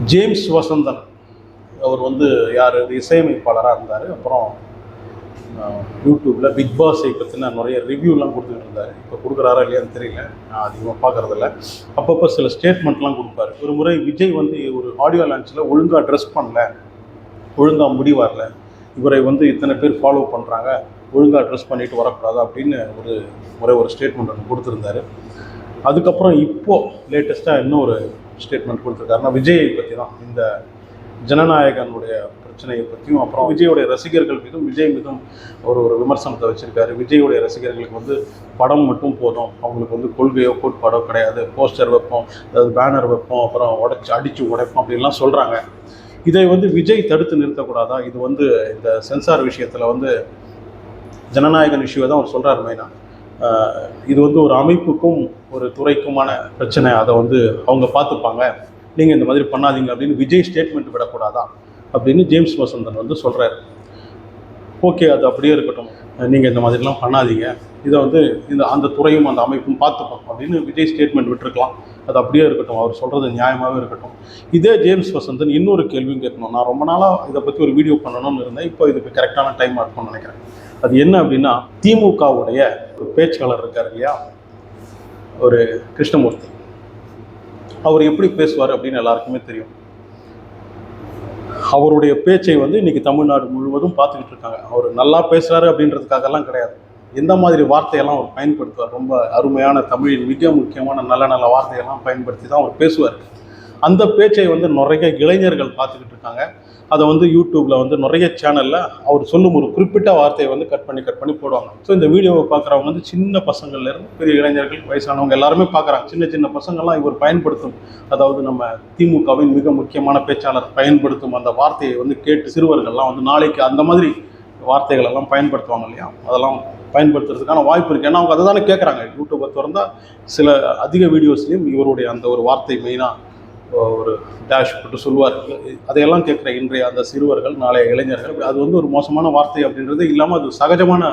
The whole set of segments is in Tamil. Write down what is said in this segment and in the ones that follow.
ஜேம்ஸ் வசந்தன் அவர் வந்து யார் இசையமைப்பாளராக இருந்தார். அப்புறம் யூடியூப்பில் பிக் பாஸை பற்றின நிறைய ரிவ்யூலாம் கொடுத்துக்கிட்டு இருந்தார். இப்போ கொடுக்குறாரா இல்லையான்னு தெரியல, நான் அதிகமாக பார்க்குறதில்ல. அப்பப்போ சில ஸ்டேட்மெண்ட்லாம் கொடுப்பாரு. ஒரு முறை விஜய் வந்து ஒரு ஆடியோ லான்ச்சில் ஒழுங்காக ட்ரெஸ் பண்ணல, ஒழுங்காக முடி வரல, இவரை வந்து இத்தனை பேர் ஃபாலோ பண்ணுறாங்க, ஒழுங்காக ட்ரெஸ் பண்ணிட்டு வரக்கூடாது அப்படின்னு ஒரு ஸ்டேட்மெண்ட் ஒன்று கொடுத்துருந்தாரு. அதுக்கப்புறம் இப்போது லேட்டஸ்ட்டாக இன்னும் ஒரு ஸ்டேட்மெண்ட் கொடுத்துருக்காருன்னா விஜயை பற்றி தான், இந்த ஜனநாயகனுடைய பிரச்சனையை பற்றியும், அப்புறம் விஜயோடைய ரசிகர்கள் மீதும் விஜய் மீதும் ஒரு விமர்சனத்தை வச்சுருக்காரு. விஜயோடைய ரசிகர்களுக்கு வந்து படம் மட்டும் போதும், அவங்களுக்கு வந்து கொள்கையோ கோட்பாடோ கிடையாது, போஸ்டர் வைப்போம், அதாவது பேனர் வைப்போம், அப்புறம் அடித்து உடைப்போம் அப்படின்லாம் சொல்கிறாங்க. இதை வந்து விஜய் தடுத்து நிறுத்தக்கூடாதா? இது வந்து இந்த சென்சார் விஷயத்தில் வந்து ஜனநாயகன் இஷ்யூவை தான் அவர் சொல்கிறார் மெயினாக. இது வந்து ஒரு அமைப்புக்கும் ஒரு துறைக்குமான பிரச்சனை, அதை வந்து அவங்க பார்த்துப்பாங்க, நீங்கள் இந்த மாதிரி பண்ணாதீங்க அப்படின்னு விஜய் ஸ்டேட்மெண்ட் விடக்கூடாதா அப்படின்னு ஜேம்ஸ் வசந்தன் வந்து சொல்கிறார். ஓகே, அது அப்படியே இருக்கட்டும், நீங்கள் இந்த மாதிரிலாம் பண்ணாதீங்க, இதை வந்து அந்த துறையும் அந்த அமைப்பும் பார்த்துப்போம் அப்படின்னு விஜய் ஸ்டேட்மெண்ட் விட்டுருக்கலாம். அது அப்படியே இருக்கட்டும், அவர் சொல்கிறது நியாயமாகவே இருக்கட்டும். இதே ஜேம்ஸ் வசந்தன் இன்னொரு கேள்வியும் கேட்கணும். நான் ரொம்ப நாளாக இதை பற்றி ஒரு வீடியோ பண்ணணும்னு இருந்தேன், இப்போ இதுக்கு கரெக்டான டைமாக இருக்கும்னு நினைக்கிறேன். அது என்ன அப்படின்னா, திமுகவுடைய ஒரு பேச்சாளர் இருக்கார் இல்லையா, ஒரு கிருஷ்ணமூர்த்தி, அவர் எப்படி பேசுவார் அப்படின்னு எல்லாருக்குமே தெரியும். அவருடைய பேச்சை வந்து இன்றைக்கி தமிழ்நாடு முழுவதும் பார்த்துக்கிட்டு இருக்காங்க. அவர் நல்லா பேசுகிறாரு அப்படின்றதுக்காகலாம் கிடையாது, எந்த மாதிரி வார்த்தையெல்லாம் அவர் பயன்படுத்துவார், ரொம்ப அருமையான தமிழின் மிக முக்கியமான நல்ல நல்ல வார்த்தையெல்லாம் பயன்படுத்தி தான் அவர் பேசுவார். அந்த பேச்சை வந்து நிறைய இளைஞர்கள் பார்த்துக்கிட்டு இருக்காங்க. அதை வந்து யூடியூப்பில் வந்து நிறைய சேனலில் அவர் சொல்லும் ஒரு குறிப்பிட்ட வார்த்தையை வந்து கட் பண்ணி போடுவாங்க. ஸோ இந்த வீடியோவை பார்க்குறவங்க வந்து சின்ன பசங்கள்லேருந்து பெரிய இளைஞர்கள், வயசானவங்க எல்லாருமே பார்க்குறாங்க. சின்ன பசங்கள்லாம் இவர் பயன்படுத்தும், அதாவது நம்ம திமுகவின் மிக முக்கியமான பேச்சாளர் பயன்படுத்தும் அந்த வார்த்தையை வந்து கேட்டு சிறுவர்கள்லாம் வந்து நாளைக்கு அந்த மாதிரி வார்த்தைகள் எல்லாம் பயன்படுத்துவாங்க இல்லையா, அதெல்லாம் பயன்படுத்துறதுக்கான வாய்ப்பு இருக்குது. ஏன்னா அவங்க அதை தானே கேட்குறாங்க. யூடியூப்பை திறந்தால் சில அதிக வீடியோஸ்லையும் இவருடைய அந்த ஒரு வார்த்தை மெயினாக ஒரு டேஷ் போட்டு சொல்லுவார். அதையெல்லாம் கேட்குற இன்றைய அந்த சிறுவர்கள், நாளைய இளைஞர்கள், அது வந்து ஒரு மோசமான வார்த்தை அப்படின்றது இல்லாமல் அது சகஜமான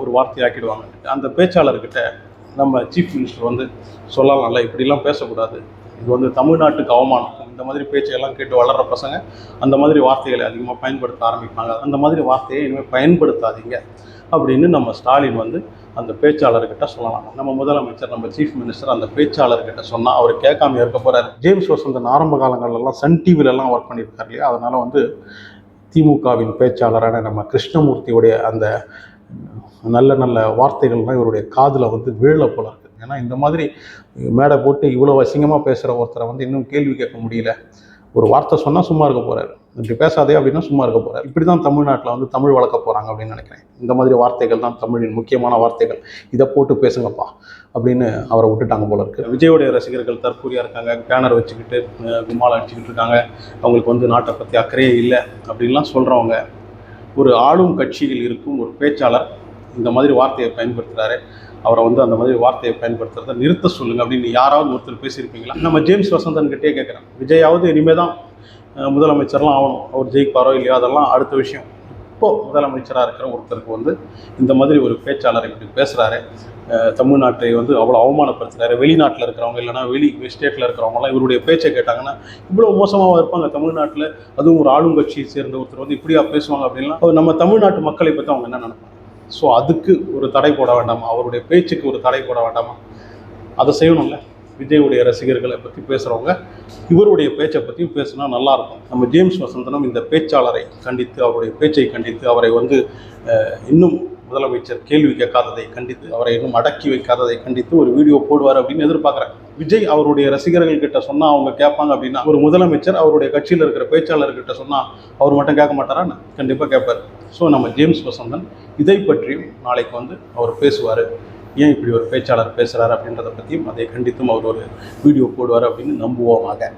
ஒரு வார்த்தையாக்கிடுவாங்க. அந்த பேச்சாளர்கிட்ட நம்ம சீஃப் மினிஸ்டர் வந்து சொல்லலாம்ல, இப்படிலாம் பேசக்கூடாது, இது வந்து தமிழ்நாட்டுக்கு அவமானம், இந்த மாதிரி பேச்சையெல்லாம் கேட்டு வளர்கிற பசங்க அந்த மாதிரி வார்த்தைகளை அதிகமாக பயன்படுத்த ஆரம்பிப்பாங்க, அந்த மாதிரி வார்த்தையை இனிமேல் பயன்படுத்தாதீங்க அப்படின்னு நம்ம ஸ்டாலின் வந்து அந்த பேச்சாளர்கிட்ட சொல்லலாம். நம்ம முதலமைச்சர், நம்ம சீஃப் மினிஸ்டர் அந்த பேச்சாளர்கிட்ட சொன்னால் அவர் கேட்காம இருக்க போகிறார். ஜேம்ஸ் வசந்தன் ஆரம்ப காலங்கள்லாம் சன் டிவிலெலாம் ஒர்க் பண்ணியிருக்கார் இல்லையா, அதனால் வந்து திமுகவின் பேச்சாளரான நம்ம கிருஷ்ணமூர்த்தியுடைய அந்த நல்ல நல்ல வார்த்தைகள்லாம் இவருடைய காதில் வந்து வீழ போல இருக்குது. ஏன்னா இந்த மாதிரி மேடை போட்டு இவ்வளோ அசிங்கமாக பேசுகிற ஒருத்தரை வந்து இன்னும் கேள்வி கேட்க முடியல. ஒரு வார்த்தை சொன்னால் சும்மா இருக்க போகிறாரு, இப்படி பேசாதே அப்படின்னா சும்மா இருக்க போகிறார். இப்படி தான் தமிழ்நாட்டில் வந்து தமிழ் வளர்க்க போகிறாங்க அப்படின்னு நினைக்கிறேன். இந்த மாதிரி வார்த்தைகள் தான் தமிழின் முக்கியமான வார்த்தைகள், இதை போட்டு பேசுங்கப்பா அப்படின்னு அவரை விட்டுட்டாங்க போல இருக்குது. விஜயோடைய ரசிகர்கள் தற்கூரியாக இருக்காங்க, பேனர் வச்சுக்கிட்டு கும்மால் அடிச்சுக்கிட்டு இருக்காங்க, அவங்களுக்கு வந்து நாட்டை பற்றி அக்கறையே இல்லை அப்படின்லாம் சொல்கிறவங்க, ஒரு ஆளும் கட்சியில் இருக்கும் ஒரு பேச்சாளர் இந்த மாதிரி வார்த்தையை பயன்படுத்துகிறாரு, அவரை வந்து அந்த மாதிரி வார்த்தையை பயன்படுத்துறதை நிறுத்த சொல்லுங்கள் அப்படின்னு யாராவது ஒருத்தர் பேசியிருப்பீங்களா? நம்ம ஜேம்ஸ் வசந்தன்கிட்டே கேட்குறேன். விஜயாவது இனிமேல் தான் முதலமைச்சர்லாம் ஆகணும், அவர் ஜெயிப்பாரோ இல்லையோ அதெல்லாம் அடுத்த விஷயம். இப்போது முதலமைச்சராக இருக்கிற ஒருத்தருக்கு வந்து இந்த மாதிரி ஒரு பேச்சாளர் இப்படி பேசுகிறாரு, தமிழ்நாட்டை வந்து அவ்வளோ அவமானப்படுத்துகிறாரு, வெளிநாட்டில் இருக்கிறவங்க இல்லைனா வெளி ஸ்டேட்டில் இருக்கிறவங்களாம் இவருடைய பேச்சை கேட்டாங்கன்னா இவ்வளோ மோசமாக இருப்பாங்க தமிழ்நாட்டில், அதுவும் ஒரு ஆளும் கட்சியை சேர்ந்த ஒருத்தர் வந்து இப்படியா பேசுவாங்க அப்படின்லாம் நம்ம தமிழ்நாட்டு மக்களை பற்றி அவங்க என்ன நினைப்பாங்க? ஸோ அதுக்கு ஒரு தடை போட வேண்டாமா? அவருடைய பேச்சுக்கு ஒரு தடை போட வேண்டாமா? அதை செய்யணும்ல. விஜயுடைய ரசிகர்களை பற்றி பேசுகிறவங்க இவருடைய பேச்சை பற்றியும் பேசுனா நல்லாயிருக்கும். நம்ம ஜேம்ஸ் வசந்தனும் இந்த பேச்சாளரை கண்டித்து, அவருடைய பேச்சை கண்டித்து, அவரை வந்து இன்னும் முதலமைச்சர் கேள்வி கேட்காததை கண்டித்து, அவரை இன்னும் அடக்கி வைக்காததை கண்டித்து ஒரு வீடியோ போடுவார் அப்படின்னு எதிர்பார்க்குறேன். விஜய் அவருடைய ரசிகர்கள் கிட்ட சொன்னால் அவங்க கேட்பாங்க அப்படின்னா, ஒரு முதலமைச்சர் அவருடைய கட்சியில் இருக்கிற பேச்சாளர்கிட்ட சொன்னால் அவர் மட்டும் கேட்க மாட்டாரான்னு கண்டிப்பாக கேட்பார். ஸோ நம்ம ஜேம்ஸ் வசந்தன் இதை பற்றியும் நாளைக்கு வந்து அவர் பேசுவார். ஏன் இப்படி ஒரு பேச்சாளர் பேசுகிறார் அப்படின்றத பற்றியும் அதை கண்டித்தும் அவர் ஒரு வீடியோ போடுவார் அப்படின்னு நம்புவோமாக.